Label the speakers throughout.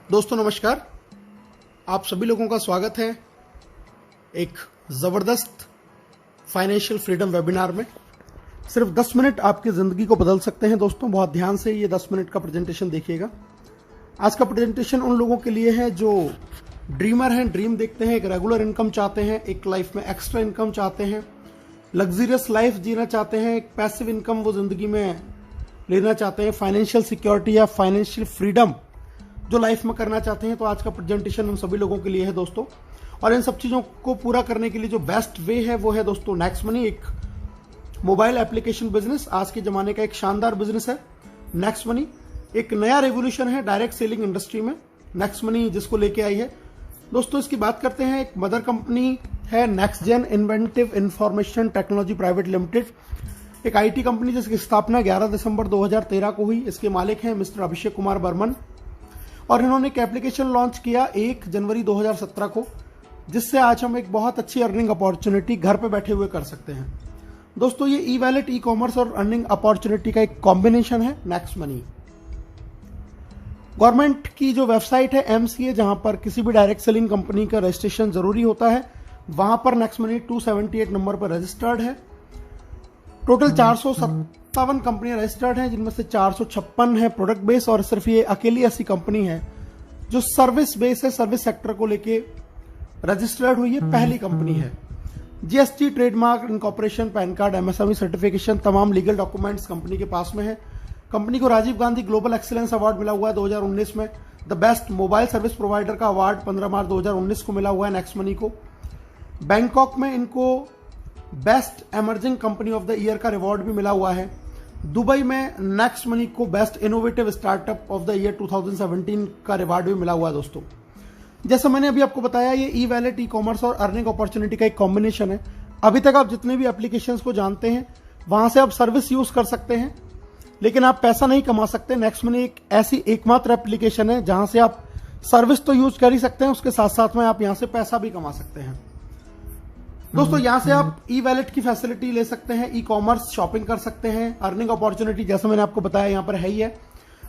Speaker 1: दोस्तों नमस्कार, आप सभी लोगों का स्वागत है एक ज़बरदस्त फाइनेंशियल फ्रीडम वेबिनार में। सिर्फ 10 मिनट आपकी ज़िंदगी को बदल सकते हैं। दोस्तों बहुत ध्यान से ये 10 मिनट का प्रेजेंटेशन देखिएगा। आज का प्रेजेंटेशन उन लोगों के लिए है जो ड्रीमर हैं, ड्रीम देखते हैं, एक रेगुलर इनकम चाहते हैं, एक लाइफ में एक्स्ट्रा इनकम चाहते हैं, लग्जरियस लाइफ जीना चाहते हैं, एक पैसिव इनकम वो ज़िंदगी में लेना चाहते हैं, फाइनेंशियल सिक्योरिटी या फाइनेंशियल फ्रीडम जो लाइफ में करना चाहते हैं। तो आज का प्रेजेंटेशन उन सभी लोगों के लिए है दोस्तों। और इन सब चीज़ों को पूरा करने के लिए जो बेस्ट वे है वो है दोस्तों नेक्स्ट मनी, एक मोबाइल एप्लीकेशन बिजनेस। आज के ज़माने का एक शानदार बिजनेस है नेक्स्ट मनी। एक नया रेवोल्यूशन है डायरेक्ट सेलिंग इंडस्ट्री में नेक्स्ट मनी जिसको लेके आई है दोस्तों। इसकी बात करते हैं। एक मदर कंपनी है next gen inventive information technology private limited, एक आईटी कंपनी जिसकी स्थापना 11 दिसंबर 2013 को हुई। इसके मालिक हैं मिस्टर अभिषेक कुमार बर्मन और इन्होंने एक एप्लीकेशन लॉन्च किया 1 जनवरी 2017 को, जिससे आज हम एक बहुत अच्छी अर्निंग अपॉर्चुनिटी घर पे बैठे हुए कर सकते हैं दोस्तों। ये ई वैलेट, ई कॉमर्स और अर्निंग अपॉर्चुनिटी का एक कॉम्बिनेशन है नेक्स्ट मनी। गवर्नमेंट की जो वेबसाइट है MCA, जहां पर किसी भी डायरेक्ट सेलिंग कंपनी का रजिस्ट्रेशन जरूरी होता है, वहां पर नेक्स्ट मनी 278 नंबर पर रजिस्टर्ड है। टोटल 457 कंपनियां रजिस्टर्ड हैं, जिनमें से 456 है प्रोडक्ट बेस और सिर्फ ये अकेली ऐसी कंपनी है जो सर्विस बेस है, सर्विस सेक्टर को लेके रजिस्टर्ड हुई है, पहली कंपनी है। GST, trademark, incorporation, PAN card, MSME certification, तमाम लीगल डॉक्यूमेंट्स कंपनी के पास में है। कंपनी को Rajiv Gandhi global excellence award मिला हुआ है 2019 में। The best mobile service provider का अवार्ड 15 मार्च 2019 को मिला हुआ है नेक्स्ट मनी को। बैंकॉक में इनको best emerging company of the year का रिवॉर्ड भी मिला हुआ है। दुबई में नेक्स्ट मनी को best innovative startup of the year 2017 का रिवॉर्ड भी मिला हुआ है दोस्तों। जैसा मैंने अभी आपको बताया, ये ई वैलेट, ई कॉमर्स और अर्निंग अपॉर्चुनिटी का एक कॉम्बिनेशन है। अभी तक आप जितने भी एप्लीकेशंस को जानते हैं वहां से आप सर्विस यूज कर सकते हैं, लेकिन आप पैसा नहीं कमा सकते। नेक्स्ट मनी एक ऐसी एकमात्र एप्लीकेशन है जहां से आप सर्विस तो यूज कर ही सकते हैं, उसके साथ साथ में आप यहां से पैसा भी कमा सकते हैं दोस्तों। यहां से आप ई वैलेट की फैसिलिटी ले सकते हैं, ई कॉमर्स शॉपिंग कर सकते हैं, अर्निंग अपॉर्चुनिटी जैसे मैंने आपको बताया यहां पर है ही है,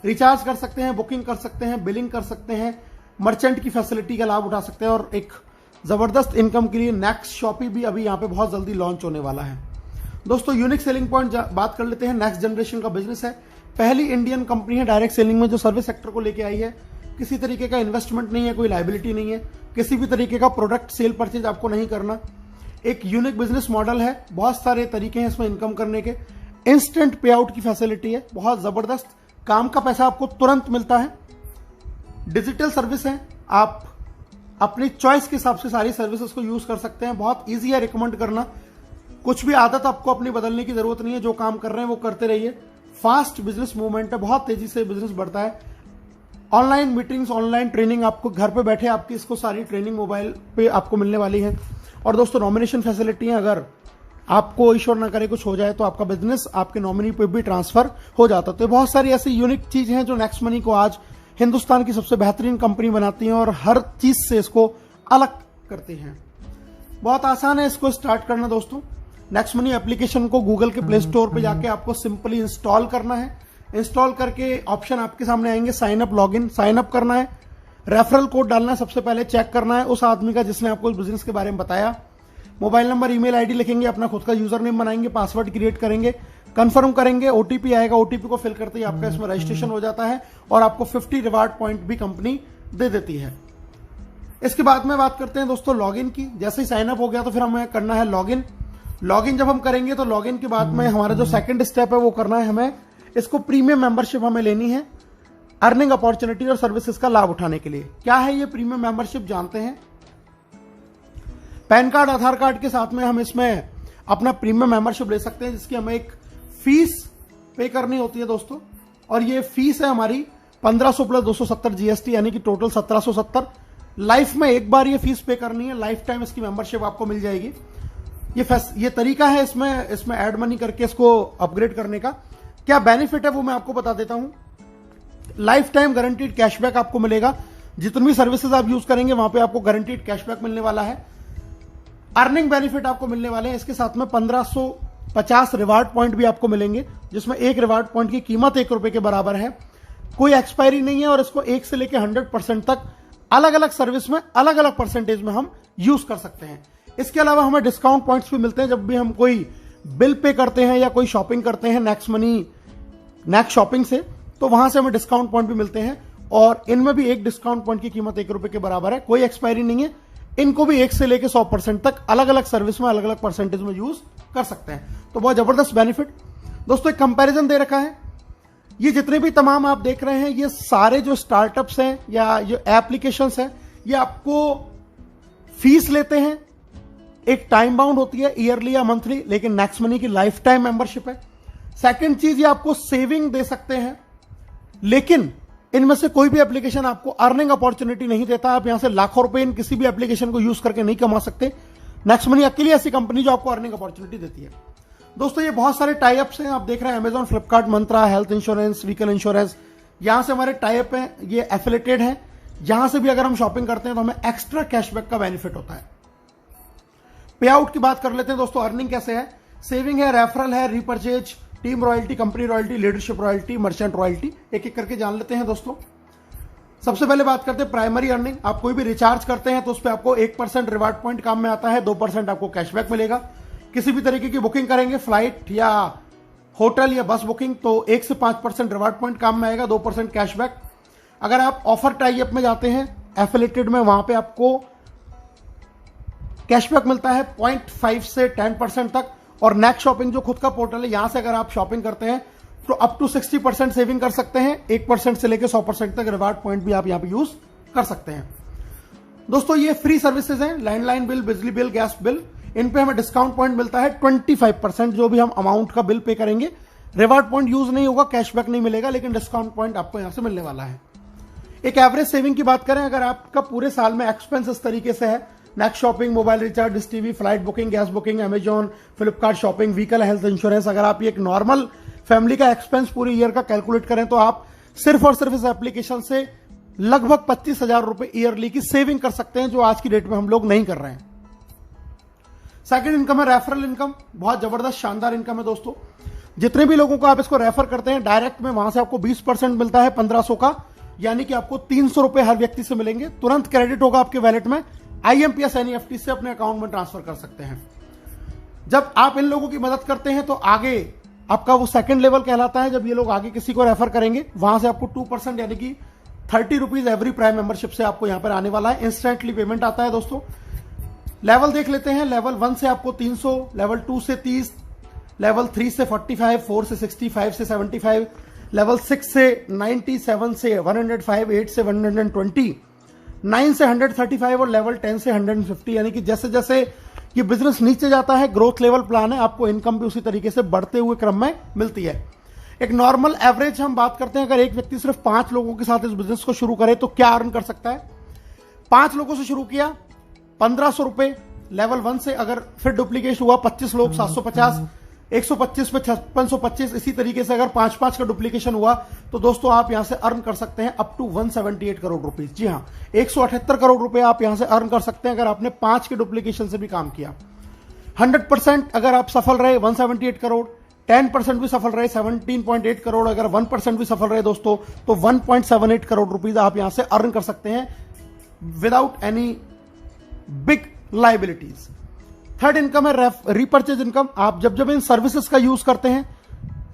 Speaker 1: रिचार्ज कर सकते हैं, बुकिंग कर सकते हैं, बिलिंग कर सकते हैं, मर्चेंट की फैसिलिटी का लाभ उठा सकते हैं और एक जबरदस्त इनकम के लिए नेक्स्ट शॉपी भी अभी यहां पे बहुत जल्दी लॉन्च होने वाला है दोस्तों। यूनिक सेलिंग पॉइंट बात कर लेते हैं। नेक्स्ट जनरेशन का बिजनेस है, पहली इंडियन कंपनी है डायरेक्ट सेलिंग में जो सर्विस सेक्टर को लेके आई है। किसी तरीके का इन्वेस्टमेंट नहीं है, कोई लायबिलिटी नहीं है, किसी भी तरीके का प्रोडक्ट सेल परचेज आपको नहीं करना। एक यूनिक बिजनेस मॉडल है, बहुत सारे तरीके हैं इसमें इनकम करने के। इंस्टेंट पे आउट की फैसिलिटी है, बहुत जबरदस्त, काम का पैसा आपको तुरंत मिलता है। डिजिटल सर्विस है, आप अपनी चॉइस के हिसाब से सारी सर्विसेज को यूज कर सकते हैं। बहुत इजी है रिकमेंड करना, कुछ भी आदत आपको अपनी बदलने की जरूरत नहीं है, जो काम कर रहे हैं वो करते रहिए। फास्ट बिजनेस मूवमेंट है, बहुत तेजी से बिजनेस बढ़ता है। ऑनलाइन मीटिंग्स, ऑनलाइन ट्रेनिंग, आपको घर पे बैठे आपकी इसको सारी ट्रेनिंग मोबाइल पे आपको मिलने वाली है। और दोस्तों नॉमिनेशन फैसिलिटी है, अगर आपको ईश्वर ना करे कुछ हो जाए तो आपका बिजनेस आपके नॉमिनी पे भी ट्रांसफर हो जाता है। तो बहुत सारी ऐसी यूनिक चीज हैं जो नेक्स्ट मनी को आज हिंदुस्तान की सबसे बेहतरीन कंपनी बनाती हैं और हर चीज से इसको अलग करती हैं। बहुत आसान है इसको स्टार्ट करना दोस्तों। नेक्स्ट मनी एप्लीकेशन को गूगल के प्ले स्टोर पे जाके आपको सिंपली इंस्टॉल करना है। इंस्टॉल करके ऑप्शन आपके सामने आएंगे, sign up, login, sign up करना है, रेफरल कोड डालना है, सबसे पहले चेक करना है उस आदमी का जिसने आपको इस बिजनेस के बारे में बताया। मोबाइल नंबर, ईमेल आईडी लिखेंगे, अपना खुद का यूजर नेम बनाएंगे, पासवर्ड क्रिएट करेंगे, कंफर्म करेंगे, OTP आएगा, OTP को फिल करते ही आपका इसमें रजिस्ट्रेशन हो जाता है और आपको 50 रिवार्ड पॉइंट भी कंपनी दे देती है। इसके बाद में बात करते हैं दोस्तों लॉगिन की। जैसे ही साइन अप हो गया तो फिर हमें करना है लॉगिन। लॉगिन जब हम करेंगे तो लॉगिन के बाद में हमारा जो सेकंड स्टेप है वो करना है हमें इसको प्रीमियम मेंबरशिप हमें लेनी है अर्निंग अपॉर्चुनिटी और सर्विसेज का लाभ उठाने के लिए। क्या है ये प्रीमियम मेंबरशिप जानते हैं। पैन कार्ड, आधार कार्ड के साथ में हम इसमें अपना प्रीमियम मेंबरशिप ले सकते हैं, जिसकी हमें एक फीस पे करनी होती है दोस्तों। और ये फीस है हमारी 1500 प्लस 270 GST, यानी कि टोटल 1770। लाइफ में एक बार ये फीस पे करनी है, लाइफ टाइम इसकी मेंबरशिप आपको मिल जाएगी। ये तरीका है इसमें ऐड मनी करके इसको अपग्रेड करने का। क्या बेनिफिट है वो मैं आपको बता देता हूं। लाइफ टाइम गारंटीड कैशबैक आपको मिलेगा, जितनी भी सर्विसेज आप यूज करेंगे वहां पे आपको गारंटीड कैशबैक मिलने वाला है। अर्निंग बेनिफिट आपको मिलने वाले हैं। इसके साथ में 1550 रिवार्ड पॉइंट भी आपको मिलेंगे, जिसमें एक रिवार्ड पॉइंट की कीमत ₹1 के बराबर है। कोई एक्सपायरी नहीं है और इसको 1 से लेकर 100% तक अलग अलग सर्विस में अलग अलग परसेंटेज में हम यूज कर सकते हैं। इसके अलावा हमें डिस्काउंट पॉइंट्स भी मिलते हैं जब भी हम कोई बिल पे करते हैं या कोई शॉपिंग करते हैं नेक्स्ट शॉपिंग से, तो वहां से हमें डिस्काउंट पॉइंट भी मिलते हैं और इनमें भी एक डिस्काउंट पॉइंट की कीमत 1 रुपए के बराबर है, कोई एक्सपायरी नहीं है। इनको भी 1 से लेकर 100% तक अलग अलग सर्विस में अलग अलग परसेंटेज में यूज कर सकते हैं। तो बहुत जबरदस्त बेनिफिट। दोस्तों एक कंपैरिजन दे रखा है, ये जितने भी तमाम आप देख रहे हैं ये सारे जो स्टार्टअप्स हैं या जो एप्लीकेशंस हैं ये आपको फीस लेते हैं, एक टाइम बाउंड होती है ईयरली या मंथली, लेकिन नेक्स्ट मनी की लाइफ टाइम मेंबरशिप है। सेकंड चीज, ये आपको सेविंग दे सकते हैं, लेकिन इनमें से कोई भी एप्लीकेशन आपको अर्निंग अपॉर्चुनिटी नहीं देता। आप यहां से लाखों रुपए इन किसी भी एप्लीकेशन को यूज करके नहीं कमा सकते। नेक्स्ट मनी अकेली ऐसी कंपनी जो आपको अर्निंग अपॉर्चुनिटी देती है। दोस्तों ये बहुत सारे टाई अप्स हैं, आप देख रहे हैं अमेजॉन, फ्लिपकार्ट, मंत्रा, हेल्थ इंश्योरेंस, व्हीकल इंश्योरेंस, यहां से हमारे टाई अप हैं, ये एफिलेटेड हैं। यहां से भी अगर हम शॉपिंग करते हैं तो हमें एक्स्ट्रा कैशबैक का बेनिफिट होता है। पे आउट की बात कर लेते हैं दोस्तों, अर्निंग कैसे है, सेविंग है, रेफरल है, repurchase, team royalty, company royalty, leadership royalty, merchant royalty, एक एक करके जान लेते हैं दोस्तों। सबसे पहले बात करते हैं प्राइमरी अर्निंग। आप कोई भी रिचार्ज करते हैं तो उस पर आपको 1% रिवार्ड पॉइंट काम में आता है, 2% आपको कैशबैक मिलेगा। किसी भी तरीके की बुकिंग करेंगे, फ्लाइट या होटल या बस बुकिंग, तो 1 से 5% रिवार्ड पॉइंट काम में आएगा, 2% कैशबैक। अगर आप ऑफर टाई अप में जाते हैं एफिलेटेड में, वहां पे आपको कैशबैक मिलता है 0.5 से 10% तक। और नेक्स्ट शॉपिंग जो खुद का पोर्टल है, यहां से अगर आप शॉपिंग करते हैं तो अप टू 60% सेविंग कर सकते हैं। 1% से लेकर 100% तक रिवार्ड पॉइंट भी आप यहां पे यूज कर सकते हैं। दोस्तों ये फ्री सर्विसेज हैं, लैंडलाइन बिल, बिजली बिल, गैस बिल, इन पे हमें डिस्काउंट पॉइंट मिलता है 25%। जो भी हम अमाउंट का बिल पे करेंगे, रिवार्ड पॉइंट यूज नहीं होगा, कैशबैक नहीं मिलेगा, लेकिन डिस्काउंट पॉइंट आपको यहां से मिलने वाला है। एक एवरेज सेविंग की बात करें, अगर आपका पूरे साल में एक्सपेंस इस तरीके से है, next shopping, mobile recharge, dish TV, flight booking, gas booking, Amazon, Flipkart shopping, vehicle, health insurance, अगर आप ये एक नॉर्मल फैमिली का एक्सपेंस पूरे ईयर का कैलकुलेट करें तो आप सिर्फ और सिर्फ इस एप्लीकेशन से लगभग 25,000 रुपए ईयरली की सेविंग कर सकते हैं, जो आज की डेट में हम लोग नहीं कर रहे हैं। सेकंड इनकम है रेफरल इनकम, बहुत जबरदस्त शानदार इनकम है दोस्तों। जितने भी लोगों को आप इसको रेफर करते हैं डायरेक्ट में, वहां से आपको 20% मिलता है 1500 का, यानी कि आपको 300 रुपए हर व्यक्ति से मिलेंगे, तुरंत क्रेडिट होगा आपके वैलेट में, IMPS NEFT से अपने अकाउंट में ट्रांसफर कर सकते हैं। जब आप इन लोगों की मदद करते हैं तो आगे आपका वो सेकंड लेवल कहलाता है। जब ये लोग आगे किसी को रेफर करेंगे, वहां से आपको 2% यानी कि 30 रुपीज एवरी प्राइम मेंबरशिप से आपको यहां पर आने वाला है। इंस्टेंटली पेमेंट आता है दोस्तों। लेवल देख लेते हैं, लेवल 1 से आपको 300, लेवल 2 से 30, लेवल 3 से 45, 4 से 60, 5 से 75, लेवल 6 से 90, 7 से 105, 8 से 120, 9 से 135 और लेवल 10 से 150। यानी कि जैसे जैसे ये बिजनेस नीचे जाता है, ग्रोथ लेवल प्लान है, आपको इनकम भी उसी तरीके से बढ़ते हुए क्रम में मिलती है। एक नॉर्मल एवरेज हम बात करते हैं, अगर एक व्यक्ति सिर्फ 5 लोगों के साथ इस बिजनेस को शुरू करे तो क्या अर्न कर सकता है। 5 लोगों से शुरू किया, 1500 रुपए लेवल 1 से, अगर फिर डुप्लीकेट हुआ 25 लोग 750, 125 पे 5625, इसी तरीके से अगर 5-5 का डुप्लीकेशन हुआ तो दोस्तों आप यहां से अर्न कर सकते हैं अप टू 178 करोड़ रुपीस। जी हां, 178 करोड़ रुपए आप यहां से अर्न कर सकते हैं अगर आपने 5 के डुप्लीकेशन से भी काम किया। 100% अगर आप सफल रहे 178 करोड़, 10% भी सफल रहे 17.8 करोड़, अगर 1% भी सफल रहे दोस्तों तो 1.78 करोड़ रुपीस आप यहां से अर्न कर सकते हैं without any big liabilities. Third income है रीपर्चेज इनकम। आप जब जब इन सर्विसेज का यूज करते हैं,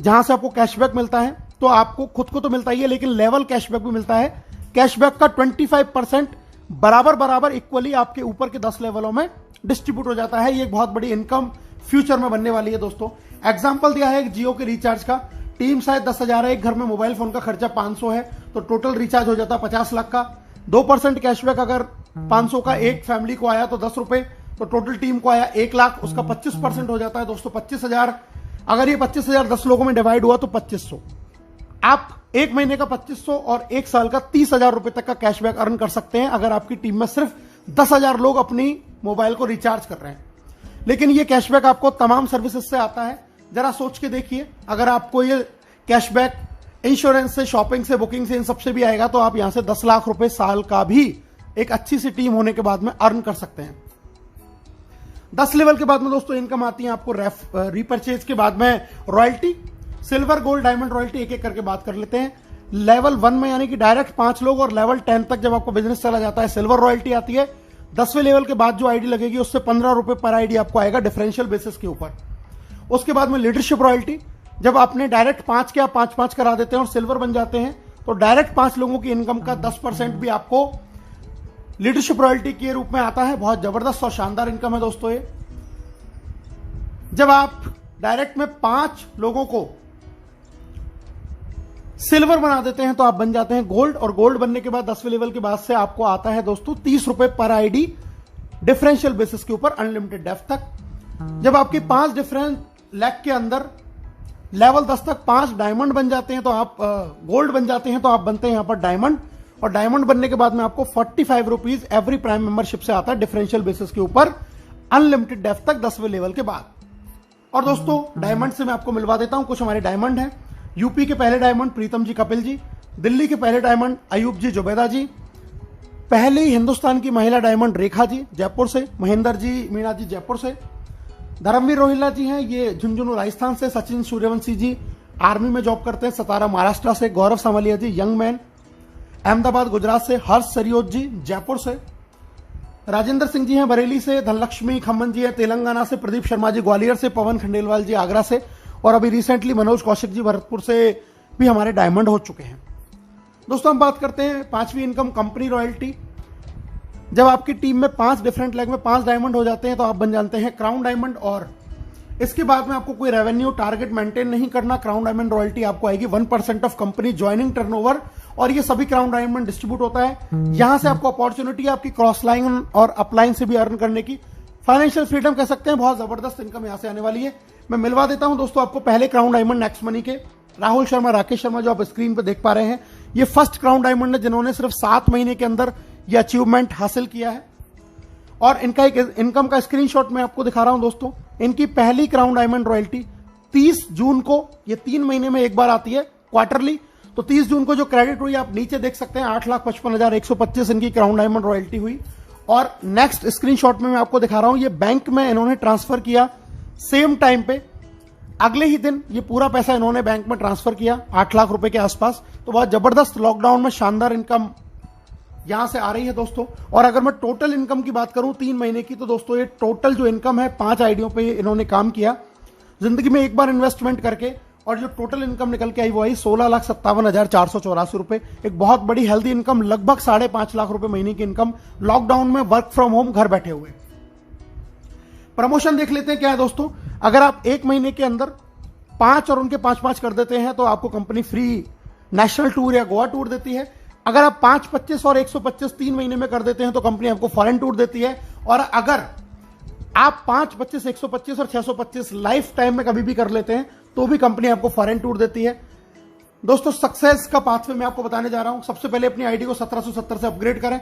Speaker 1: जहां से आपको कैशबैक मिलता है, तो आपको खुद को तो मिलता ही है, लेकिन लेवल कैशबैक भी मिलता है। कैशबैक का 25% बराबर इक्वली आपके ऊपर के 10 लेवलों में डिस्ट्रीब्यूट हो जाता है। ये एक बहुत बड़ी इनकम फ्यूचर में बनने वाली है दोस्तों। एग्जाम्पल दिया है एक जियो के रिचार्ज का, टीम शायद 10,000 है, एक घर में मोबाइल फोन का खर्चा 500 है, तो टोटल रिचार्ज हो जाता है 50 लाख का। 2% कैशबैक अगर 500 का एक फैमिली को आया तो 10 रुपए, तो टोटल टीम को आया 1 लाख, उसका 25% हो जाता है दोस्तों 25,000। अगर ये 25,000 10 लोगों में डिवाइड हुआ तो 2500। आप एक महीने का 2500 और एक साल का 30,000 रुपए तक का कैशबैक अर्न कर सकते हैं अगर आपकी टीम में सिर्फ 10,000 लोग अपनी मोबाइल को रिचार्ज कर रहे हैं। लेकिन ये कैशबैक आपको तमाम सर्विसेज से आता है। जरा सोच के देखिए, अगर आपको ये कैशबैक इंश्योरेंस से, शॉपिंग से, बुकिंग से, इन सबसे भी आएगा तो आप यहां से 10 लाख रुपए साल का भी एक अच्छी सी टीम होने के बाद में अर्न कर सकते हैं। 10 लेवल के बाद में दोस्तों इनकम आती है आपको रीपरचेज के बाद में royalty, silver, gold, diamond royalty, एक एक करके बात कर लेते हैं। लेवल 1 में यानी कि डायरेक्ट 5 लोग, और लेवल 10 तक जब आपका बिजनेस चला जाता है सिल्वर रॉयल्टी आती है। 10वें लेवल के बाद जो आईडी लगेगी उससे 15 रुपए पर आईडी आपको आएगा डिफरेंशियल बेसिस के ऊपर। उसके बाद में लीडरशिप रॉयल्टी, जब आपने डायरेक्ट 5 के आप 5-5 करा देते हैं और सिल्वर बन जाते हैं तो डायरेक्ट 5 लोगों की इनकम का 10% भी आपको लीडरशिप रॉयल्टी के रूप में आता है। बहुत जबरदस्त और शानदार इनकम है दोस्तों ये। जब आप डायरेक्ट में 5 लोगों को सिल्वर बना देते हैं तो आप बन जाते हैं गोल्ड, और गोल्ड बनने के बाद 10वें लेवल के बाद से आपको आता है दोस्तों 30 रुपए पर आईडी डिफरेंशियल बेसिस के ऊपर अनलिमिटेड डेप्थ तक। जब आपके 5 डिफरेंट लेग के अंदर लेवल 10 तक 5 डायमंड बन जाते हैं तो आप गोल्ड बन जाते हैं तो आप बनते हैं यहां पर डायमंड, और डायमंड बनने के बाद में आपको 45 रुपीज एवरी प्राइम मेंबरशिप से आता है डिफरेंशियल बेसिस के ऊपर अनलिमिटेड डेप्थ तक 10वें लेवल के बाद। और दोस्तों डायमंड से मैं आपको मिलवा देता हूं कुछ हमारे डायमंड हैं। यूपी के पहले डायमंड प्रीतम जी कपिल जी, दिल्ली के पहले डायमंड अयूब जी जुबैदा जी, पहली हिंदुस्तान की महिला डायमंड रेखा जी जयपुर से, महेंद्र जी मीणा जी जयपुर से, धर्मवीर रोहिल्ला जी हैं ये झुंझुनू राजस्थान से, सचिन सूर्यवंशी जी आर्मी में जॉब करते हैं सतारा महाराष्ट्र से, गौरव सामलिया जी यंग मैन अहमदाबाद गुजरात से, हर्ष सरियोत जी जयपुर से, राजेंद्र सिंह जी हैं बरेली से, धनलक्ष्मी खम्मन जी हैं तेलंगाना से, प्रदीप शर्मा जी ग्वालियर से, पवन खंडेलवाल जी आगरा से, और अभी रिसेंटली मनोज कौशिक जी भरतपुर से भी हमारे डायमंड हो चुके हैं। दोस्तों हम बात करते हैं 5वीं इनकम कंपनी रॉयल्टी। जब आपकी टीम में 5 डिफरेंट लेग में 5 डायमंड हो जाते हैं तो आप बन जाते हैं क्राउन डायमंड, और इसके बाद में आपको कोई रेवेन्यू टारगेट मेंटेन नहीं करना। क्राउन डायमंड रॉयल्टी आपको आएगी 1% ऑफ कंपनी ज्वाइनिंग टर्नओवर, और ये सभी क्राउन डायमंड डिस्ट्रीब्यूट होता है। यहां से आपको अपॉर्चुनिटी आपकी क्रॉस लाइन और अपलाइन से भी अर्न करने की, फाइनेंशियल फ्रीडम कह सकते हैं। बहुत जबरदस्त इनकम यहां से आने वाली है। मैं मिलवा देता हूं दोस्तों आपको पहले क्राउन डायमंड नेक्स्ट मनी के राहुल शर्मा राकेश शर्मा जो आप स्क्रीन पे देख पा रहे हैं, ये फर्स्ट क्राउन डायमंड है जिन्होंने सिर्फ 7 महीने के अंदर ये अचीवमेंट हासिल किया है। और इनका एक इनकम का स्क्रीनशॉट मैं आपको दिखा रहा हूं दोस्तों। इनकी पहली क्राउन डायमंड रॉयल्टी 30 जून को, ये 3 महीने में एक बार आती है क्वार्टरली, तो 30 जून को जो क्रेडिट हुई आप नीचे देख सकते हैं 8,55,125 इनकी क्राउन डायमंड रॉयल्टी हुई। और नेक्स्ट स्क्रीनशॉट में मैं आपको दिखा रहा हूं, ये बैंक में इन्होंने ट्रांसफर किया सेम टाइम पे, अगले ही दिन ये पूरा पैसा इन्होंने बैंक में ट्रांसफर किया 8 लाख रुपए के आसपास। तो बहुत जबरदस्त लॉकडाउन में शानदार इनकम यहां से आ रही है दोस्तों। और अगर मैं टोटल इनकम की बात करूं 3 महीने की, तो दोस्तों ये टोटल जो इनकम है 5 आईडियों पे इन्होंने काम किया जिंदगी में एक बार इन्वेस्टमेंट करके, और जो टोटल इनकम निकल के आई वो आई 16,57,484 रुपए। एक बहुत बड़ी हेल्दी इनकम, लगभग 5.5 लाख रुपए महीने की इनकम लॉकडाउन में वर्क फ्रॉम होम घर बैठे हुए। प्रमोशन देख लेते हैं क्या है दोस्तों। अगर आप 1 महीने के अंदर 5 और उनके 5-5 कर देते हैं तो आपको कंपनी फ्री नेशनल टूर या गोवा टूर देती है। अगर आप 5, 25 और 125 3 महीने में कर देते हैं तो कंपनी आपको फॉरेन टूर देती है। और अगर आप 5, 25, 125 और 625 लाइफ टाइम में कभी भी कर लेते हैं तो भी कंपनी आपको फॉरेन टूर देती है। दोस्तों सक्सेस का पाथवे मैं आपको बताने जा रहा हूं। सबसे पहले अपनी आईडी को 1770 से अपग्रेड करें,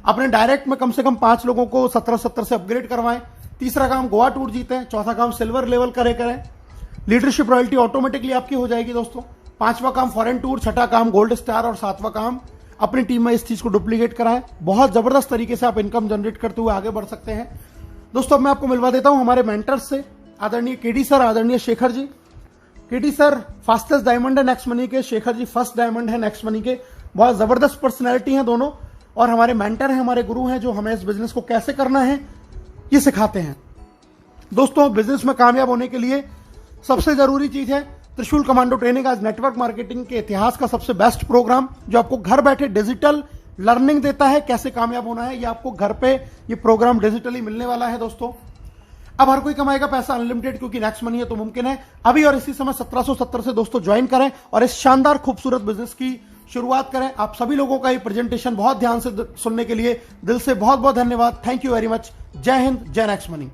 Speaker 1: अपने डायरेक्ट में कम से कम 5 लोगों को 1770 से अपग्रेड करवाएं। तीसरा काम गोवा टूर जीतें। चौथा काम सिल्वर लेवल करें। लीडरशिप रॉयल्टी ऑटोमेटिकली आपकी हो जाएगी दोस्तों। 5वां काम फॉरेन टूर, 6ठा काम गोल्ड स्टार, और 7वां काम अपनी टीम में इस चीज को डुप्लीकेट कराएं। बहुत जबरदस्त तरीके से आप इनकम जनरेट करते हुए आगे बढ़ सकते हैं दोस्तों। अब मैं आपको मिलवा देता हूं हमारे मेंटर्स से, आदरणीय केडी सर, आदरणीय Shekhar ji. KD sir fastest diamond है नेक्स्ट मनी के, शेखर जी फर्स्ट डायमंड है नेक्स्ट मनी के। बहुत जबरदस्त पर्सनैलिटी हैं दोनों, और हमारे मेंटर हैं, हमारे गुरु हैं, जो हमें इस बिजनेस को कैसे करना है ये सिखाते हैं। दोस्तों बिजनेस में कामयाब होने के लिए सबसे जरूरी चीज है त्रिशूल कमांडो ट्रेनिंग, आज नेटवर्क मार्केटिंग के इतिहास का सबसे बेस्ट प्रोग्राम जो आपको घर बैठे डिजिटल लर्निंग देता है कैसे कामयाब होना है। ये आपको घर पे ये प्रोग्राम डिजिटली मिलने वाला है दोस्तों। अब हर कोई कमाएगा पैसा अनलिमिटेड, क्योंकि नेक्स्ट मनी है तो मुमकिन है। अभी और इसी समय 1770 से दोस्तों ज्वाइन करें और इस शानदार खूबसूरत बिजनेस की शुरुआत करें। आप सभी लोगों का ये प्रेजेंटेशन बहुत ध्यान से सुनने के लिए दिल से बहुत बहुत धन्यवाद। Thank you very much. जय हिंद, जय नेक्स्ट मनी।